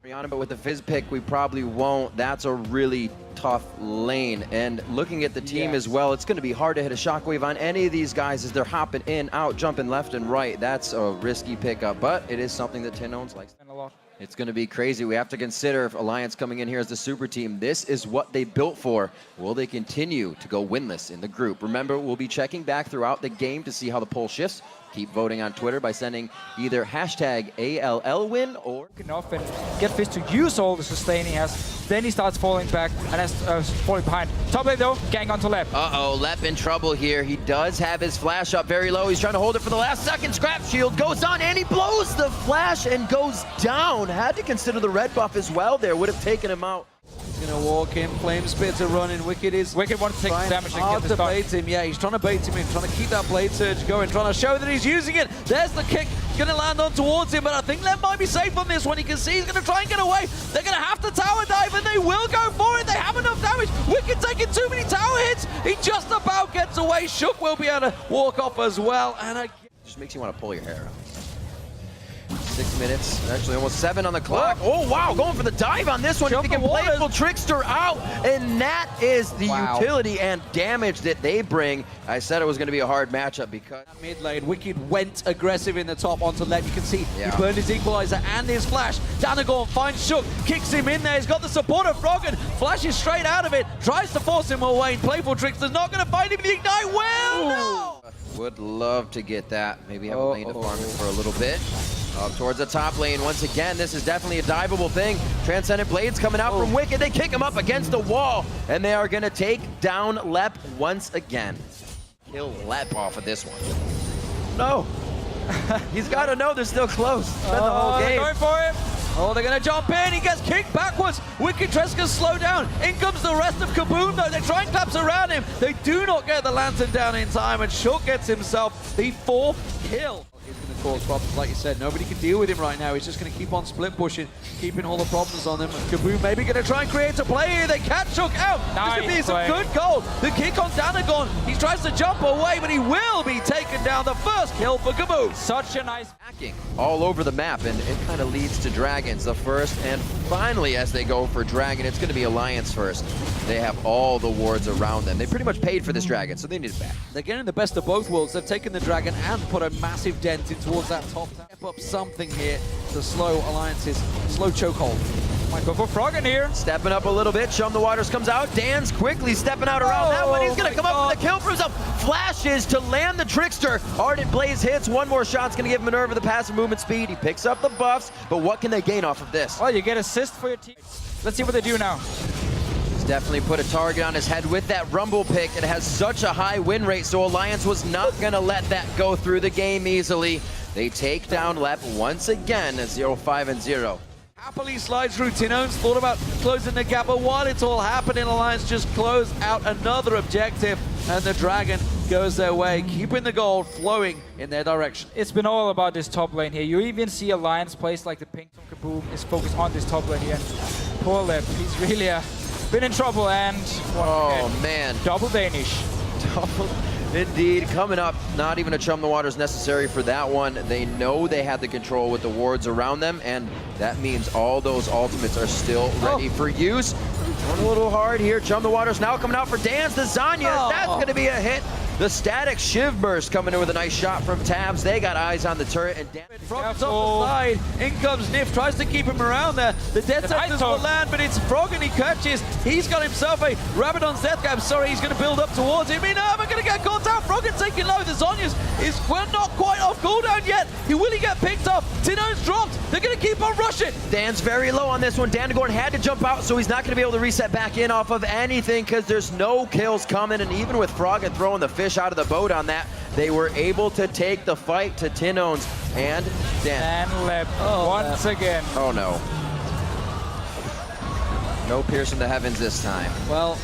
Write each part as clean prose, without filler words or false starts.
But with the Fizz pick, we probably won't. That's a really tough lane. And looking at the team as well, it's going to be hard to hit a shockwave on any of these guys as they're hopping in, out, jumping left and right. That's a risky pickup, but it is something that Tinons likes. It's going to be crazy. We have to consider if Alliance coming in here as the super team, this is what they built for. Will they continue to go winless in the group? Remember, we'll be checking back throughout the game to see how the poll shifts. Keep voting on Twitter by sending either hashtag ALLwin or enough and get Fizz to use all the sustain he has. Then he starts falling back and has falling behind. Top lane though, gang onto Lep. Uh-oh, Lep in trouble here. He does have his flash up very low. He's trying to hold it for the last second. Scrap shield goes on and he blows the flash and goes down. Had to consider the red buff as well there. Would have taken him out. He's gonna walk in, Flame Spitter running. Wicked wants to take damage and hard get to this bait him. Yeah, he's trying to bait him in, trying to keep that blade surge going, trying to show that he's using it. There's the kick, gonna land on towards him, but I think Lem might be safe on this one. You can see he's gonna try and get away. They're gonna have to tower dive, and they will go for it. They have enough damage. Wicked taking too many tower hits. He just about gets away. Shook will be able to walk off as well, and just makes you want to pull your hair out. 6 minutes, actually almost 7 on the clock. Oh wow, going for the dive on this one. Thinking Playful Trickster out, and that is the utility and damage that they bring. I said it was going to be a hard matchup because mid lane, Wicked went aggressive in the top onto Lep. You can see he burned his equalizer and his flash. Danagorn finds Shook, kicks him in there. He's got the support of Froggen, flashes straight out of it, tries to force him away. Playful Trickster's not going to find him. The ignite will. No! Would love to get that. Maybe have a lane to farm it for a little bit. Up towards the top lane. Once again, this is definitely a diveable thing. Transcendent Blades coming out from Wicked. They kick him up against the wall, and they are going to take down Lep once again. Kill Lep off of this one. No. He's got to know they're still close. Spend the whole game. Going for him. Oh, they're going to jump in. He gets kicked backwards. Wicked tries to slow down. In comes the rest of Kabum, though. They try and collapse around him. They do not get the lantern down in time, and Shook gets himself the 4th kill. He's going to cause problems, like you said. Nobody can deal with him right now. He's just going to keep on split pushing, keeping all the problems on him. Kabum maybe going to try and create a play here. They catch Shook out. This could be some good goal. The kick on Danagorn. He tries to jump away, but he will be taken down. The first kill for Kabum. Such a nice hacking all over the map, and it kind of leads to Dragons. The first, and finally, as they go for Dragon, it's going to be Alliance first. They have all the wards around them. They pretty much paid for this Dragon, so they need it back. They're getting the best of both worlds. They've taken the Dragon and put a massive dent in towards that top. Step up something here to slow Alliance's slow chokehold. Might go for Froggen here. Stepping up a little bit. Chum the Waters comes out. Dan's quickly stepping out around that one. He's going to come up with a kill for himself. Flashes to land the Trickster. Ardent Blaze hits. One more shot's going to give Minerva the passive movement speed. He picks up the buffs, but what can they gain off of this? Well, you get assist for your team. Let's see what they do now. He's definitely put a target on his head with that Rumble pick. It has such a high win rate, so Alliance was not going to let that go through the game easily. They take down Lep once again at 0-5-0. Happily slides through. Tinons thought about closing the gap, but while it's all happening, Alliance just closed out another objective, and the Dragon goes their way, keeping the gold flowing in their direction. It's been all about this top lane here. You even see Alliance plays like the pink from Kabum is focused on this top lane here. And poor Lep, he's really been in trouble, and man, double Danish. Double. Indeed, coming up, not even a Chum the Waters necessary for that one. They know they had the control with the wards around them, and that means all those ultimates are still ready for use. Going a little hard here. Chum the Waters now coming out for Dance. The Zanya, that's going to be a hit. The Static Shiv Burst coming in with a nice shot from Tabs. They got eyes on the turret, and Froggen's off the side. In comes Nif, tries to keep him around there. The Death Sentence will land, but it's Froggen he catches. He's got himself a Rabadon's Death Grab. Sorry, he's going to build up towards him. Minerva going to get caught out. Froggen taking low. The Zonia's is not quite off cooldown yet. Will he get picked up? Tino's dropped. They're going to keep on rushing. Dan's very low on this one. Danagorn had to jump out, so he's not going to be able to reset back in off of anything because there's no kills coming, and even with Froggen throwing the fish out of the boat on that, they were able to take the fight to Tinons and Dan. And Lep once again. Oh no. No piercing the heavens this time. Well,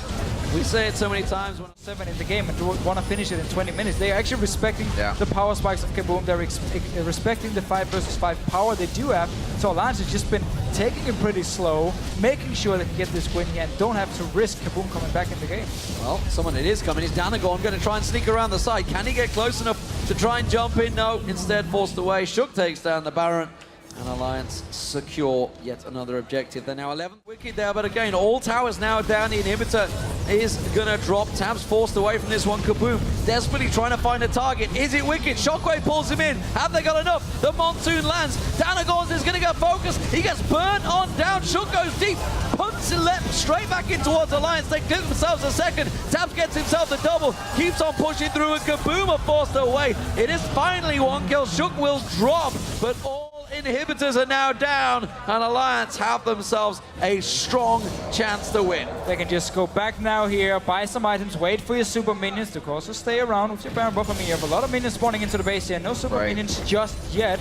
we say it so many times when 7 in the game and want to finish it in 20 minutes. They're actually respecting the power spikes of Kabum. They're respecting the 5 versus 5 power they do have. So Alliance has just been taking it pretty slow, making sure they can get this win here and don't have to risk Kabum coming back in the game. Well, someone it is coming is Danagorn, going to try and sneak around the side. Can he get close enough to try and jump in? No, instead forced away. Shook takes down the Baron. And Alliance secure yet another objective. They're now 11th. Wicked there, but again, all towers now down. The inhibitor is gonna drop. Tab's forced away from this one. Kabum desperately trying to find a target. Is it Wicked? Shockwave pulls him in. Have they got enough? The monsoon lands. Danagons is gonna get focused. He gets burnt on down. Shook goes deep. Punts left straight back in towards Alliance. They give themselves a second. Tabs gets himself the double. Keeps on pushing through, and Kabum are forced away. It is finally one kill. Shook will drop, but all inhibitors are now down, and Alliance have themselves a strong chance to win. They can just go back now here, buy some items, wait for your super minions to also stay around with your Baron buff. I mean, you have a lot of minions spawning into the base here. No super minions just yet,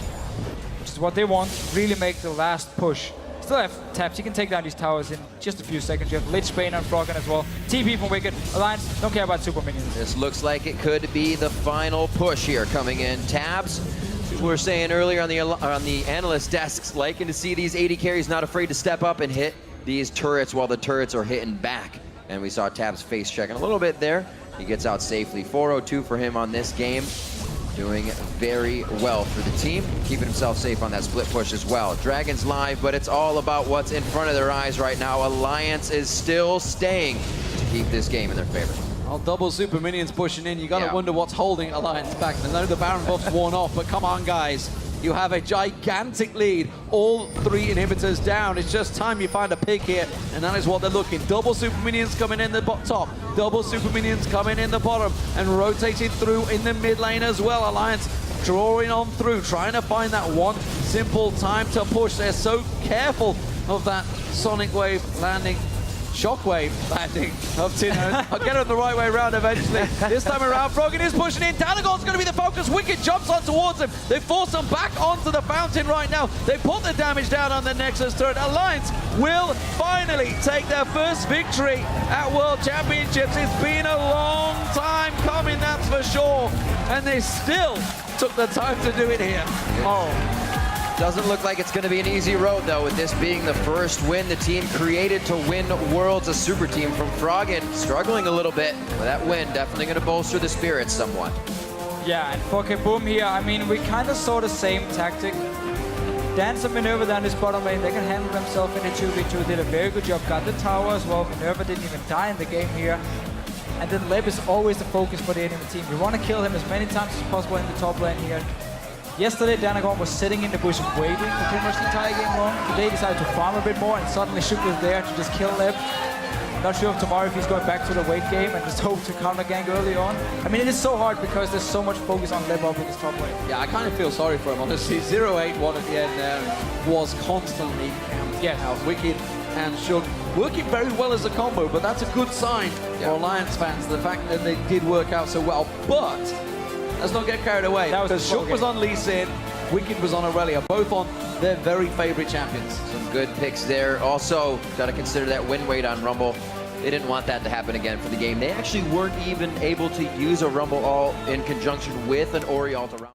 which is what they want. Really make the last push. Still have taps. You can take down these towers in just a few seconds. You have Lich Bane and Froggen as well. TP from Wicked. Alliance don't care about super minions. This looks like it could be the final push here coming in. Tabs, we were saying earlier on the analyst desks, liking to see these 80 carries not afraid to step up and hit these turrets while the turrets are hitting back. And we saw Tabs face checking a little bit there. He gets out safely. 402 for him on this game. Doing very well for the team, keeping himself safe on that split push as well. Dragon's live, but it's all about what's in front of their eyes right now. Alliance is still staying to keep this game in their favor. Well, double super minions pushing in. You gotta wonder what's holding Alliance back. I know the Baron buff's worn off, but come on, guys. You have a gigantic lead. All 3 inhibitors down. It's just time you find a pick here, and that is what they're looking. Double super minions coming in the top. Double super minions coming in the bottom, and rotating through in the mid lane as well. Alliance drawing on through, trying to find that one simple time to push. They're so careful of that sonic wave landing. Shockwave landing of Tino. I'll get it the right way around eventually. This time around, Froggen is pushing in. Danagon's going to be the focus. Wicked jumps on towards him. They force him back onto the fountain right now. They put the damage down on the Nexus turret. Alliance will finally take their first victory at World Championships. It's been a long time coming, that's for sure. And they still took the time to do it here. Oh. Doesn't look like it's going to be an easy road, though, with this being the first win the team created to win Worlds, a super team from Froggen. Struggling a little bit, but that win definitely going to bolster the spirits somewhat. Yeah, and for Kabum here, I mean, we kind of saw the same tactic. Dance and Minerva down this bottom lane, they can handle themselves in a 2v2, did a very good job, got the tower as well. Minerva didn't even die in the game here. And then Leb is always the focus for the enemy team. We want to kill him as many times as possible in the top lane here. Yesterday, Danagon was sitting in the bush waiting for pretty much the entire game long. Today, he decided to farm a bit more, and suddenly Shook was there to just kill Leb. Not sure if tomorrow if he's going back to the wait game and just hope to counter gank early on. I mean, it is so hard because there's so much focus on Leb up in this top lane. Yeah, I kind of feel sorry for him, honestly. 0-8-1 at the end there was constantly out. Wicked and Shook working very well as a combo, but that's a good sign for Alliance fans, the fact that they did work out so well. But let's not get carried away, because Shook was on Lee Sin, Wicked was on Aurelia, both on their very favorite champions. Some good picks there. Also, got to consider that win weight on Rumble. They didn't want that to happen again for the game. They actually weren't even able to use a Rumble All in conjunction with an Ori ult around.